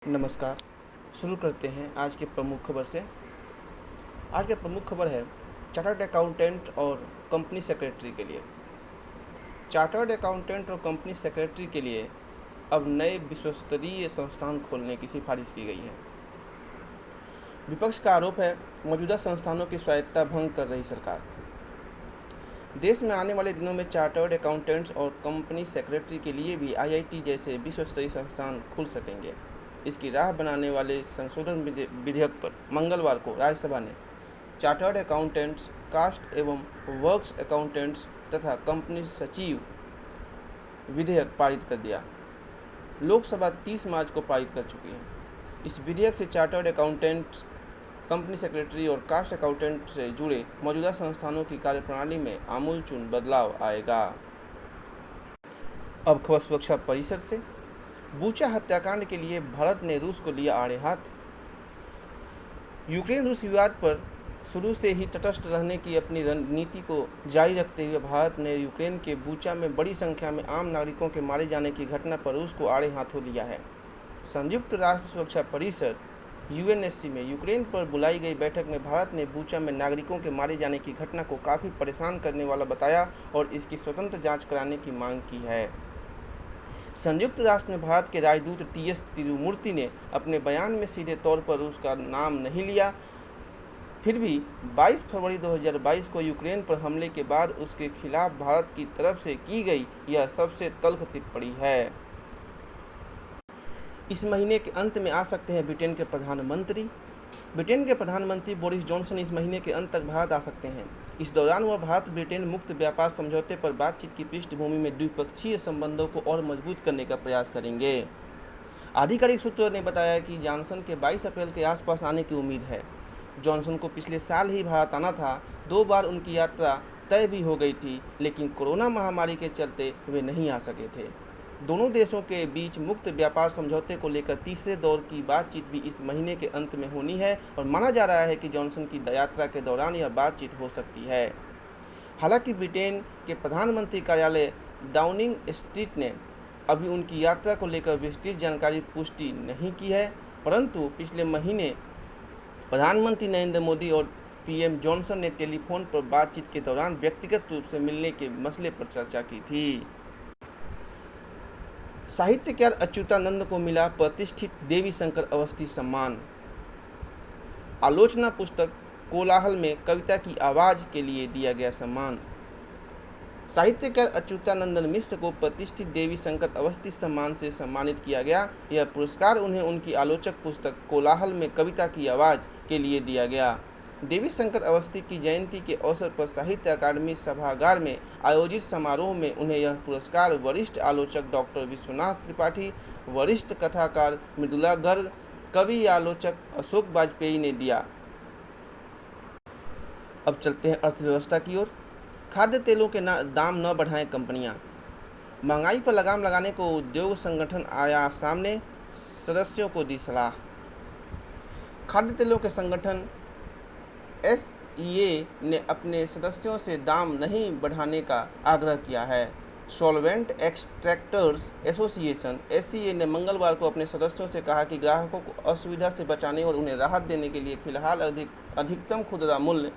नमस्कार। शुरू करते हैं आज के प्रमुख खबर से। आज की प्रमुख खबर है चार्टर्ड अकाउंटेंट और कंपनी सेक्रेटरी के लिए। चार्टर्ड अकाउंटेंट और कंपनी सेक्रेटरी के लिए अब नए विश्वस्तरीय संस्थान खोलने की सिफारिश की गई है। विपक्ष का आरोप है मौजूदा संस्थानों की स्वायत्तता भंग कर रही सरकार। देश में आने वाले दिनों में चार्टर्ड अकाउंटेंट्स और कंपनी सेक्रेटरी के लिए भी आईआईटी जैसे विश्वस्तरीय संस्थान खुल सकेंगे। इसकी राह बनाने वाले संशोधन विधेयक पर मंगलवार को राज्यसभा ने चार्टर्ड अकाउंटेंट्स, कास्ट एवं वर्क्स अकाउंटेंट्स तथा कंपनी सचिव विधेयक पारित कर दिया। लोकसभा 30 मार्च को पारित कर चुकी है। इस विधेयक से चार्टर्ड अकाउंटेंट्स, कंपनी सेक्रेटरी और कास्ट अकाउंटेंट से जुड़े मौजूदा संस्थानों की कार्यप्रणाली में आमूलचूल बदलाव आएगा। अब खबर सुरक्षा परिषद से। बूचा हत्याकांड के लिए भारत ने रूस को लिया आड़े हाथ। यूक्रेन रूस विवाद पर शुरू से ही तटस्थ रहने की अपनी रणनीति को जारी रखते हुए भारत ने यूक्रेन के बूचा में बड़ी संख्या में आम नागरिकों के मारे जाने की घटना पर रूस को आड़े हाथों लिया है। संयुक्त राष्ट्र सुरक्षा परिषद यूएनएससी में यूक्रेन पर बुलाई गई बैठक में भारत ने बूचा में नागरिकों के मारे जाने की घटना को काफ़ी परेशान करने वाला बताया और इसकी स्वतंत्र जांच कराने की मांग की है। संयुक्त राष्ट्र में भारत के राजदूत टीएस तिरुमूर्ति ने अपने बयान में सीधे तौर पर रूस का नाम नहीं लिया। फिर भी 22 फरवरी 2022 को यूक्रेन पर हमले के बाद उसके खिलाफ भारत की तरफ से की गई यह सबसे तल्ख टिप्पणी है। इस महीने के अंत में आ सकते हैं ब्रिटेन के प्रधानमंत्री। ब्रिटेन के प्रधानमंत्री बोरिस जॉनसन इस महीने के अंत तक भारत आ सकते हैं। इस दौरान वह भारत ब्रिटेन मुक्त व्यापार समझौते पर बातचीत की पृष्ठभूमि में द्विपक्षीय संबंधों को और मजबूत करने का प्रयास करेंगे। आधिकारिक सूत्रों ने बताया कि जॉनसन के 22 अप्रैल के आसपास आने की उम्मीद है। जॉनसन को पिछले साल ही भारत आना था। 2 बार उनकी यात्रा तय भी हो गई थी, लेकिन कोरोना महामारी के चलते वे नहीं आ सके थे। दोनों देशों के बीच मुक्त व्यापार समझौते को लेकर तीसरे दौर की बातचीत भी इस महीने के अंत में होनी है और माना जा रहा है कि जॉनसन की यात्रा के दौरान यह बातचीत हो सकती है। हालांकि ब्रिटेन के प्रधानमंत्री कार्यालय डाउनिंग स्ट्रीट ने अभी उनकी यात्रा को लेकर विस्तृत जानकारी पुष्टि नहीं की है, परंतु पिछले महीने प्रधानमंत्री नरेंद्र मोदी और पीएम जॉनसन ने टेलीफोन पर बातचीत के दौरान व्यक्तिगत रूप से मिलने के मसले पर चर्चा की थी। साहित्यकार अच्युतानंद को मिला प्रतिष्ठित देवी शंकर अवस्थी सम्मान। आलोचना पुस्तक कोलाहल में कविता की आवाज़ के लिए दिया गया सम्मान। साहित्यकार अच्युतानंदन मिश्र को प्रतिष्ठित देवी शंकर अवस्थी सम्मान से सम्मानित किया गया। यह पुरस्कार उन्हें उनकी आलोचक पुस्तक कोलाहल में कविता की आवाज़ के लिए दिया गया। देवी शंकर अवस्थी की जयंती के अवसर पर साहित्य अकादमी सभागार में आयोजित समारोह में उन्हें यह पुरस्कार वरिष्ठ आलोचक डॉक्टर विश्वनाथ त्रिपाठी, वरिष्ठ कथाकार मृदुला गर्ग, कवि आलोचक अशोक वाजपेयी ने दिया। अब चलते हैं अर्थव्यवस्था की ओर। खाद्य तेलों के दाम न बढ़ाएं कंपनियां। महंगाई पर लगाम लगाने को उद्योग संगठन आया सामने, सदस्यों को दी सलाह। खाद्य तेलों के संगठन एसईए ने अपने सदस्यों से दाम नहीं बढ़ाने का आग्रह किया है। सॉल्वेंट एक्सट्रैक्टर्स एसोसिएशन एसईए ने मंगलवार को अपने सदस्यों से कहा कि ग्राहकों को असुविधा से बचाने और उन्हें राहत देने के लिए फिलहाल अधिकतम खुदरा मूल्य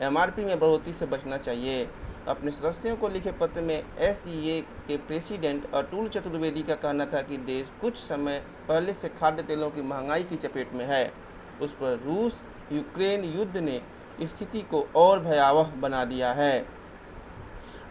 एमआरपी में बढ़ोतरी से बचना चाहिए। अपने सदस्यों को लिखे पत्र में एसईए के प्रेसिडेंट अतुल चतुर्वेदी का कहना था कि देश कुछ समय पहले से खाद्य तेलों की महंगाई की चपेट में है। उस पर रूस यूक्रेन युद्ध ने स्थिति को और भयावह बना दिया है।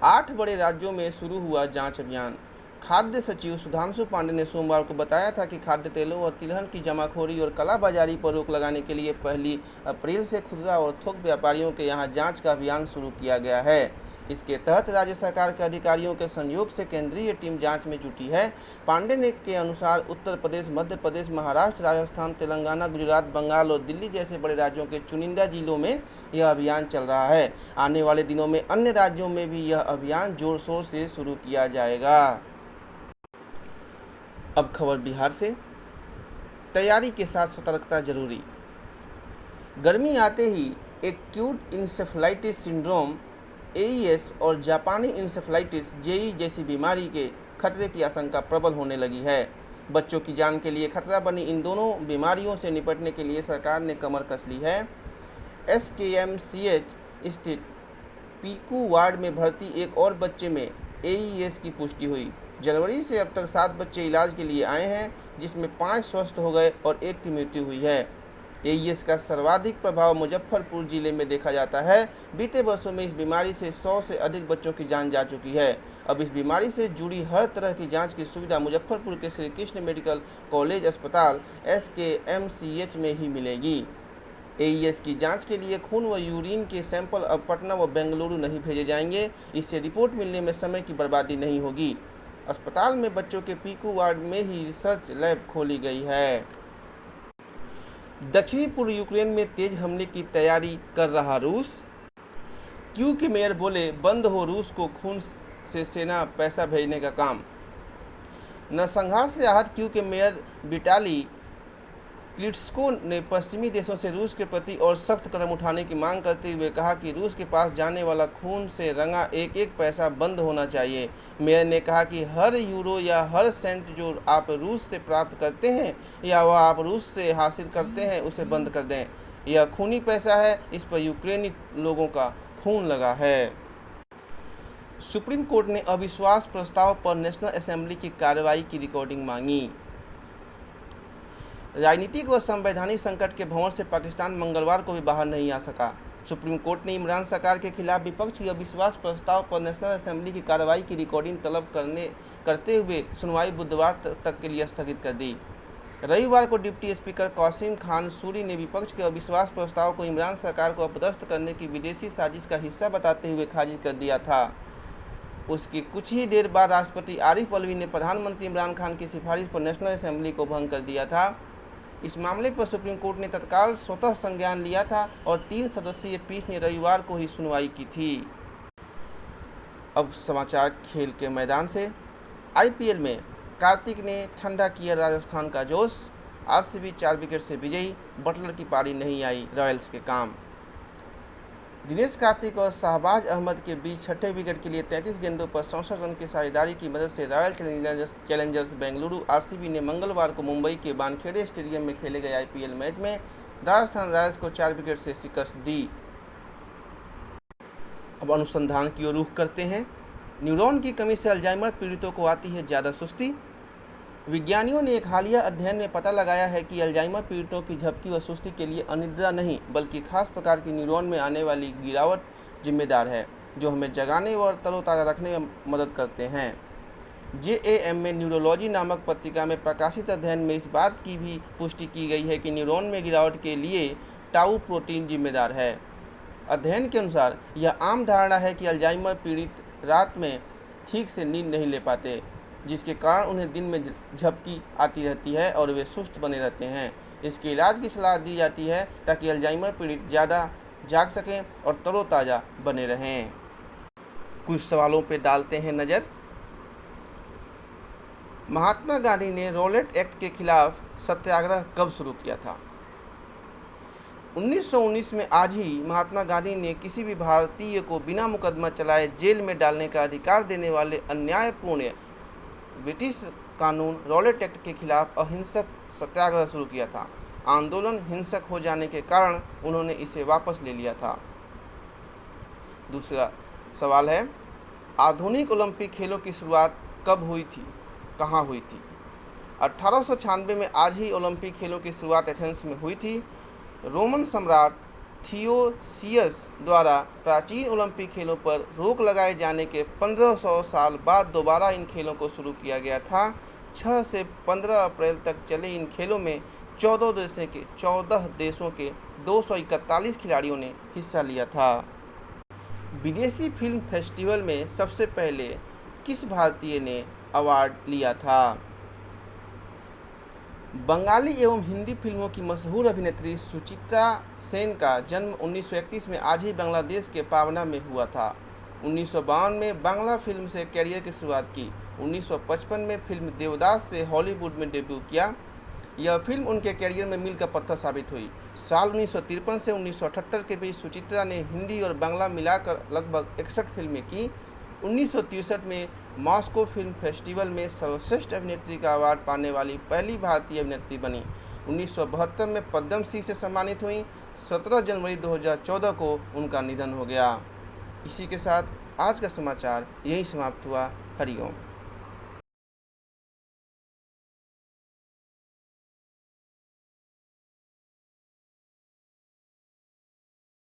8 बड़े राज्यों में शुरू हुआ जांच अभियान। खाद्य सचिव सुधांशु पांडे ने सोमवार को बताया था कि खाद्य तेलों और तिलहन की जमाखोरी और कालाबाजारी पर रोक लगाने के लिए 1 अप्रैल से खुदरा और थोक व्यापारियों के यहां जांच का अभियान शुरू किया गया है। इसके तहत राज्य सरकार के अधिकारियों के सहयोग से केंद्रीय टीम जांच में जुटी है। पांडे ने के अनुसार उत्तर प्रदेश, मध्य प्रदेश, महाराष्ट्र, राजस्थान, तेलंगाना, गुजरात, बंगाल और दिल्ली जैसे बड़े राज्यों के चुनिंदा जिलों में यह अभियान चल रहा है। आने वाले दिनों में अन्य राज्यों में भी यह अभियान जोर शोर से शुरू किया जाएगा। अब खबर बिहार से। तैयारी के साथ सतर्कता जरूरी। गर्मी आते ही एक्यूट इंसेफ्लाइटिस सिंड्रोम एईएस और जापानी इंसेफ्लाइटिस जेई जैसी बीमारी के खतरे की आशंका प्रबल होने लगी है। बच्चों की जान के लिए खतरा बनी इन दोनों बीमारियों से निपटने के लिए सरकार ने कमर कस ली है। SKMCH स्थित पीकू वार्ड में भर्ती एक और बच्चे में AES की पुष्टि हुई। जनवरी से अब तक 7 बच्चे इलाज के लिए आए हैं, जिसमें 5 स्वस्थ हो गए और 1 की मृत्यु हुई है। AES का सर्वाधिक प्रभाव मुजफ्फरपुर जिले में देखा जाता है। बीते वर्षों में इस बीमारी से 100 से अधिक बच्चों की जान जा चुकी है। अब इस बीमारी से जुड़ी हर तरह की जांच की सुविधा मुजफ्फरपुर के श्री कृष्ण मेडिकल कॉलेज अस्पताल SKMCH में ही मिलेगी। AES की जांच के लिए खून व यूरिन के सैंपल अब पटना व बेंगलुरु नहीं भेजे जाएंगे। इससे रिपोर्ट मिलने में समय की बर्बादी नहीं होगी। अस्पताल में बच्चों के पीकू वार्ड में ही रिसर्च लैब खोली गई है। दक्षिणी पूर्व यूक्रेन में तेज हमले की तैयारी कर रहा रूस। क्यू के मेयर बोले, बंद हो रूस को खून से सेना पैसा भेजने का काम। नरसंहार से आहत क्यू के मेयर विटाली क्लिट्स्को ने पश्चिमी देशों से रूस के प्रति और सख्त कदम उठाने की मांग करते हुए कहा कि रूस के पास जाने वाला खून से रंगा एक एक पैसा बंद होना चाहिए। मेयर ने कहा कि हर यूरो या हर सेंट जो आप रूस से प्राप्त करते हैं या वह आप रूस से हासिल करते हैं उसे बंद कर दें। यह खूनी पैसा है, इस पर यूक्रेनी लोगों का खून लगा है। सुप्रीम कोर्ट ने अविश्वास प्रस्ताव पर नेशनल असेंबली की कार्रवाई की रिकॉर्डिंग मांगी। राजनीतिक व संवैधानिक संकट के भंवर से पाकिस्तान मंगलवार को भी बाहर नहीं आ सका। सुप्रीम कोर्ट ने इमरान सरकार के खिलाफ विपक्ष की अविश्वास प्रस्ताव पर नेशनल असेंबली की कार्रवाई की रिकॉर्डिंग तलब करते हुए सुनवाई बुधवार तक के लिए स्थगित कर दी। रविवार को डिप्टी स्पीकर कासिम खान सूरी ने विपक्ष के अविश्वास प्रस्ताव को इमरान सरकार को अपदस्थ करने की विदेशी साजिश का हिस्सा बताते हुए खारिज कर दिया था। उसकी कुछ ही देर बाद राष्ट्रपति आरिफ अलवी ने प्रधानमंत्री इमरान खान की सिफारिश पर नेशनल असेंबली को भंग कर दिया था। इस मामले पर सुप्रीम कोर्ट ने तत्काल स्वतः संज्ञान लिया था और 3 सदस्यीय पीठ ने रविवार को ही सुनवाई की थी। अब समाचार खेल के मैदान से। IPL में कार्तिक ने ठंडा किया राजस्थान का जोश। RCB 4 विकेट से विजयी। बटलर की पारी नहीं आई रॉयल्स के काम। दिनेश कार्तिक और शाहबाज अहमद के बीच छठे विकेट के लिए 33 गेंदों पर 67 रन की साझेदारी की मदद से रॉयल चैलेंजर्स बेंगलुरु RCB ने मंगलवार को मुंबई के वानखेड़े स्टेडियम में खेले गए IPL मैच में राजस्थान रॉयल्स को 4 विकेट से शिकस्त दी। अब अनुसंधान की ओर रुख करते हैं। न्यूरॉन की कमी से अल्जाइमर पीड़ितों को आती है ज़्यादा सुस्ती। विज्ञानियों ने एक हालिया अध्ययन में पता लगाया है कि अल्जाइमर पीड़ितों की झपकी व सुस्ती के लिए अनिद्रा नहीं बल्कि खास प्रकार की न्यूरॉन में आने वाली गिरावट जिम्मेदार है, जो हमें जगाने व तरोताज़ा रखने में मदद करते हैं। JAM में न्यूरोलॉजी नामक पत्रिका में प्रकाशित अध्ययन में इस बात की भी पुष्टि की गई है कि न्यूरॉन में गिरावट के लिए टाउ प्रोटीन जिम्मेदार है। अध्ययन के अनुसार यह आम धारणा है कि अल्जाइमर पीड़ित रात में ठीक से नींद नहीं ले पाते, जिसके कारण उन्हें दिन में झपकी आती रहती है और वे सुस्त बने रहते हैं। इसके इलाज की सलाह दी जाती है ताकि अल्जाइमर पीड़ित ज़्यादा जाग सकें और तरोताज़ा बने रहें। कुछ सवालों पर डालते हैं नज़र। महात्मा गांधी ने रॉलेट एक्ट के खिलाफ सत्याग्रह कब शुरू किया था? 1919 में आज ही महात्मा गांधी ने किसी भी भारतीय को बिना मुकदमा चलाए जेल में डालने का अधिकार देने वाले अन्यायपूर्ण ब्रिटिश कानून रॉलेट एक्ट के खिलाफ अहिंसक सत्याग्रह शुरू किया था। आंदोलन हिंसक हो जाने के कारण उन्होंने इसे वापस ले लिया था। दूसरा सवाल है, आधुनिक ओलंपिक खेलों की शुरुआत कब हुई थी, कहाँ हुई थी? 1896 में आज ही ओलंपिक खेलों की शुरुआत एथेंस में हुई थी। रोमन सम्राट थियोसियस द्वारा प्राचीन ओलंपिक खेलों पर रोक लगाए जाने के 1500 साल बाद दोबारा इन खेलों को शुरू किया गया था। 6 से 15 अप्रैल तक चले इन खेलों में 14 देशों के 241 खिलाड़ियों ने हिस्सा लिया था। विदेशी फिल्म फेस्टिवल में सबसे पहले किस भारतीय ने अवार्ड लिया था? बंगाली एवं हिंदी फिल्मों की मशहूर अभिनेत्री सुचित्रा सेन का जन्म 1931 में आज ही बांग्लादेश के पावना में हुआ था। 1952 में बांग्ला फिल्म से कैरियर की शुरुआत की। 1955 में फिल्म देवदास से हॉलीवुड में डेब्यू किया। यह फिल्म उनके कैरियर में मील का पत्थर साबित हुई। साल 1953 से 1978 के बीच सुचित्रा ने हिंदी और बांग्ला मिलाकर लगभग 61 फिल्में की। 1963 में मॉस्को फिल्म फेस्टिवल में सर्वश्रेष्ठ अभिनेत्री का अवार्ड पाने वाली पहली भारतीय अभिनेत्री बनी। 1972 में पद्म श्री से सम्मानित हुई। 17 जनवरी 2014 को उनका निधन हो गया। इसी के साथ आज का समाचार यहीं समाप्त हुआ। हरिओम।